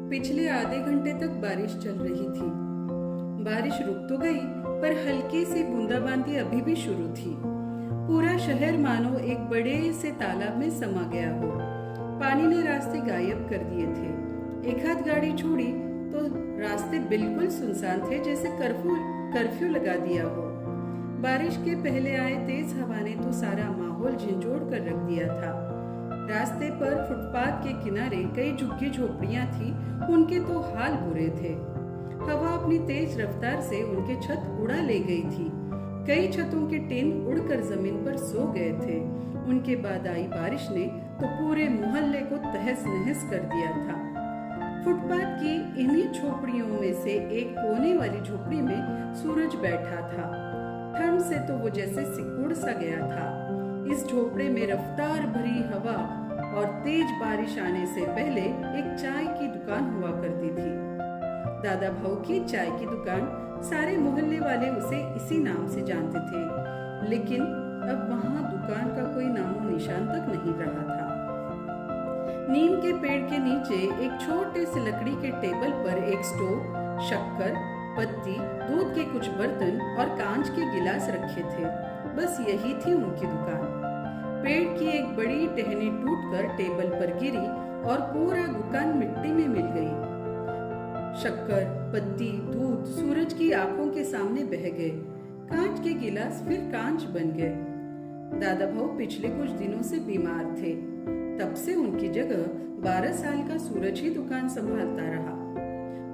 पिछले आधे घंटे तक बारिश चल रही थी। बारिश रुक तो गई, पर हल्की सी बूंदाबांदी अभी भी शुरू थी। पूरा शहर मानो एक बड़े से तालाब में समा गया हो। पानी ने रास्ते गायब कर दिए थे। एक आध गाड़ी छोड़ी तो रास्ते बिल्कुल सुनसान थे, जैसे कर्फ्यू लगा दिया हो। बारिश के पहले आए तेज हवा ने तो सारा माहौल झंझोड़ कर रख दिया था। रास्ते पर फुटपाथ के किनारे कई झुग्गी झोपड़ियां थी, उनके तो हाल बुरे थे। हवा अपनी तेज रफ्तार से उनके छत उड़ा ले गई थी। कई छतों के टिन उड़कर जमीन पर सो गए थे। उनके बाद आई बारिश ने तो पूरे मोहल्ले को तहस नहस कर दिया था। फुटपाथ की इन्हीं झोपड़ियों में से एक कोने वाली झोपड़ी में सूरज बैठा था। ठंड से तो वो जैसे सिकुड़ सा गया था। इस झोपड़े में रफ्तार भरी हवा और तेज बारिश आने से पहले एक चाय की दुकान हुआ करती थी। दादा भाऊ की चाय की दुकान, सारे मोहल्ले वाले उसे इसी नाम से जानते थे, लेकिन अब वहां दुकान का कोई नामो निशान तक नहीं रहा था। नीम के पेड़ के नीचे एक छोटे से लकड़ी के टेबल पर एक स्टोव, शक्कर, पत्ती, दूध के कुछ बर्तन और कांच के गिलास रखे थे। बस यही थी उनकी दुकान। पेड़ की एक बड़ी टहनी टूटकर टेबल पर गिरी और पूरा दुकान मिट्टी में मिल गई। शक्कर, पत्ती, दूध सूरज की आंखों के सामने बह गए। कांच के गिलास फिर कांच बन गए। दादा भाऊ पिछले कुछ दिनों से बीमार थे। तब से उनकी जगह 12 साल का सूरज ही दुकान संभालता रहा।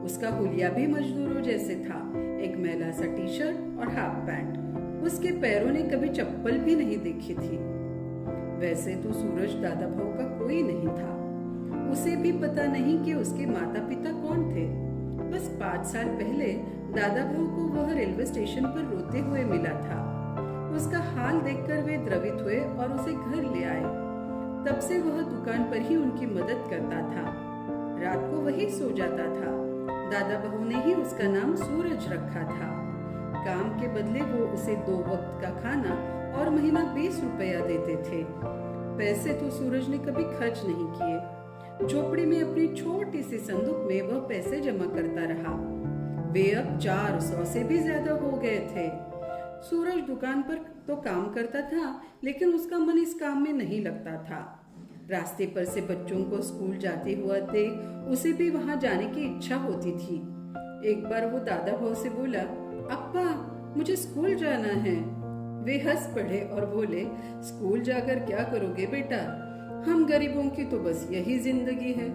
उसका हुलिया भी मजदूरों जैसे था, एक मैला सा टी शर्ट और हाफ पैंट। उसके पैरों ने कभी चप्पल भी नहीं देखी थी। वैसे तो सूरज दादा भाऊ का कोई नहीं था। उसे भी पता नहीं कि उसके माता पिता कौन थे। बस 5 साल पहले दादा भाऊ को वह रेलवे स्टेशन पर रोते हुए मिला था। उसका हाल देखकर वे द्रवित हुए और उसे घर ले आए। तब से वह दुकान पर ही उनकी मदद करता था। रात को वही सो जाता था। दादा बहू ने ही उसका नाम सूरज रखा था। काम के बदले वो उसे 2 वक्त का खाना और महीना 20 रुपया देते थे। पैसे तो सूरज ने कभी खर्च नहीं किए। झोपड़ी में अपनी छोटी सी संदूक में वह पैसे जमा करता रहा। वे अब 400 से भी ज्यादा हो गए थे। सूरज दुकान पर तो काम करता था, लेकिन उसका मन इस काम में नहीं लगता था। रास्ते पर से बच्चों को स्कूल जाते हुआ देख उसे भी वहां जाने की इच्छा होती थी। एक बार वो दादा भाऊ से बोला, अप्पा मुझे स्कूल जाना है। वे हंस पड़े और बोले, स्कूल जाकर क्या करोगे बेटा, हम गरीबों की तो बस यही जिंदगी है।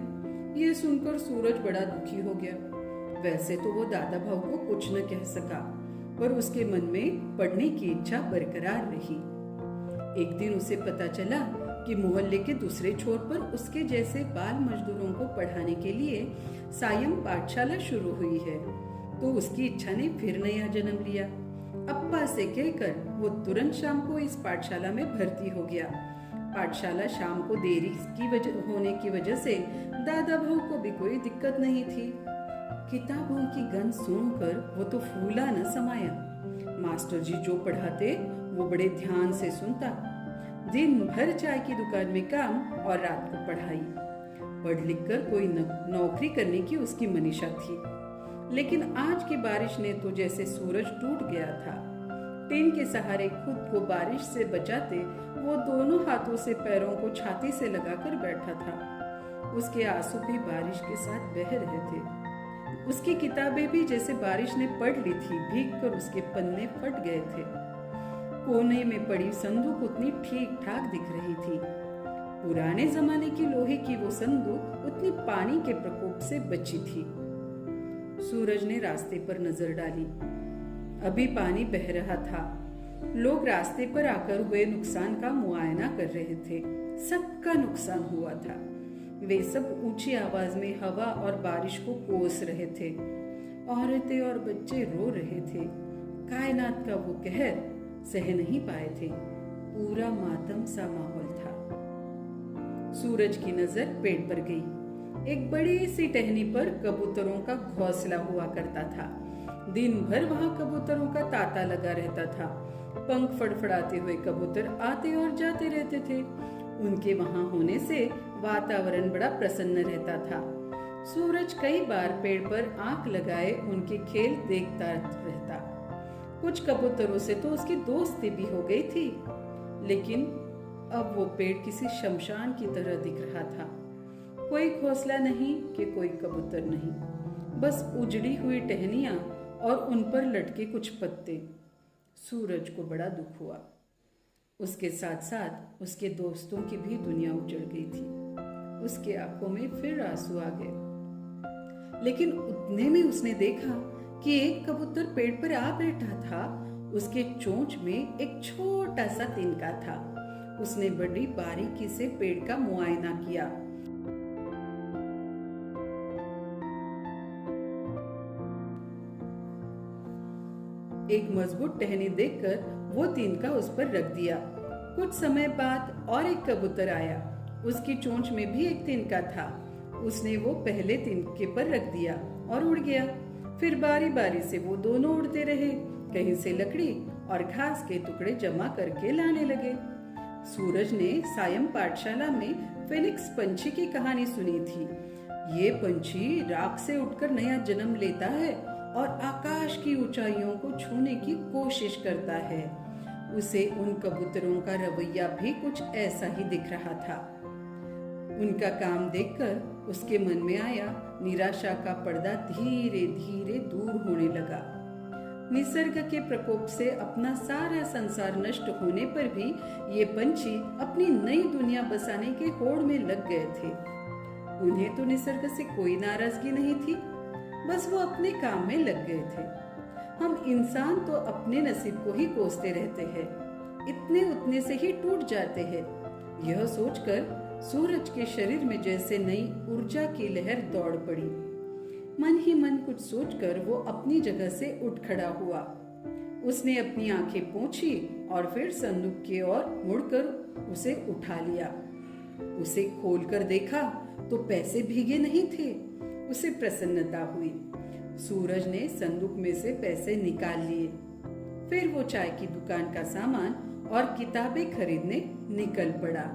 ये सुनकर सूरज बड़ा दुखी हो गया। वैसे तो वो दादा भाऊ को कुछ न कह सका, पर उसके मन में पढ़ने की इच्छा बरकरार रही। एक दिन उसे पता चला कि मोहल्ले के दूसरे छोर पर उसके जैसे बाल मजदूरों को पढ़ाने के लिए सायं पाठशाला शुरू हुई है। तो उसकी इच्छा ने फिर नया जन्म लिया। अप्पा से कहकर वो तुरंत शाम को इस पाठशाला में भर्ती हो गया। पाठशाला शाम को देरी होने की वजह से दादा भाऊ को भी कोई दिक्कत नहीं थी। किताबों की गंध सुनकर वो तो फूला न समाया। मास्टर जी जो पढ़ाते वो बड़े ध्यान से सुनता। दिन भर चाय की दुकान में काम और रात को पढ़ाई। पढ़ लिख कर कोई नौकरी करने की उसकी मनीषा थी। लेकिन आज की बारिश ने तो जैसे सूरज टूट गया था। टिन के सहारे खुद को बारिश से बचाते वो दोनों हाथों से पैरों को छाती से लगाकर बैठा था। उसके आंसू भी बारिश के साथ बह रहे थे। उसकी किताबें भी जैसे बारिश ने पढ़ ली थी, भीगकर उसके पन्ने फट गए थे। कोने में पड़ी संदूक उतनी ठीक ठाक दिख रही थी। पुराने जमाने की लोहे की वो संदूक उतनी पानी के प्रकोप से बची थी। सूरज ने रास्ते पर नजर डाली। अभी पानी बह रहा था। लोग रास्ते पर आकर हुए नुकसान का मुआयना कर रहे थे। सबका नुकसान हुआ था। वे सब ऊंची आवाज में हवा और बारिश को कोस रहे थे। औरतें और बच्चे रो रहे थे। कायनात का वो कहर सह नहीं पाए थे। पूरा मातम सा माहौल था। सूरज की नजर पेड़ पर गई। एक बड़ी सी टहनी पर कबूतरों का घोंसला हुआ करता था। दिन भर वहां कबूतरों का तांता लगा रहता था। पंख फड़फड़ाते हुए कबूतर आते और जाते रहते थे। उनके वहां होने से वातावरण बड़ा प्रसन्न रहता था। सूरज कई बार पेड़ पर आंख लगाए उनके खेल देखता रहता। कुछ कबूतरों से तो उसकी दोस्ती भी हो गई थी, लेकिन अब वो पेड़ किसी शमशान की तरह दिख रहा था। कोई घोंसला नहीं कि कोई कबूतर नहीं, बस उजड़ी हुई टहनियां और उन पर लटके कुछ पत्ते। सूरज को बड़ा दुख हुआ। उसके साथ साथ उसके दोस्तों की भी दुनिया उजड़ गई थी। उसके आंखों में फिर आंसू आ गए। लेकिन उतने में उसने देखा कि एक कबूतर पेड़ पर आ बैठा था। उसके चोंच में एक छोटा सा तिनका था। उसने बड़ी बारीकी से पेड़ का मुआयना किया। एक मजबूत टहनी देखकर वो तिनका उस पर रख दिया। कुछ समय बाद और एक कबूतर आया। उसकी चोंच में भी एक तिनका था। उसने वो पहले तिनके पर रख दिया और उड़ गया। फिर बारी बारी से वो दोनों उड़ते रहे। कहीं से लकड़ी और घास के टुकड़े जमा करके लाने लगे। सूरज ने सायं पाठशाला में फिनिक्स पंछी की कहानी सुनी थी। ये पंछी राख से उठकर नया जन्म लेता है और आकाश की ऊंचाइयों को छूने की कोशिश करता है। उसे उन कबूतरों का रवैया भी कुछ ऐसा ही दिख रहा था। उनका काम देखकर उसके मन में आया। निराशा का पर्दा धीरे धीरे दूर होने लगा। निसर्ग के प्रकोप से अपना सारा संसार नष्ट होने पर भी ये पंछी अपनी नई दुनिया बसाने के होड़ में लग गए थे। उन्हें तो निसर्ग से कोई नाराजगी नहीं थी, बस वो अपने काम में लग गए थे। हम इंसान तो अपने नसीब को ही कोसते रहते हैं, इतने उतने से ही टूट जाते हैं। यह सोचकर सूरज के शरीर में जैसे नई ऊर्जा की लहर दौड़ पड़ी। मन ही मन कुछ सोचकर वो अपनी जगह से उठ खड़ा हुआ। उसने अपनी आंखें पोंछी और फिर संदूक की ओर मुड़कर उसे उठा लिया। उसे खोलकर देखा तो पैसे भीगे नहीं थे। उसे प्रसन्नता हुई। सूरज ने संदूक में से पैसे निकाल लिए। फिर वो चाय की दुकान का सामान और किताबें खरीदने निकल पड़ा।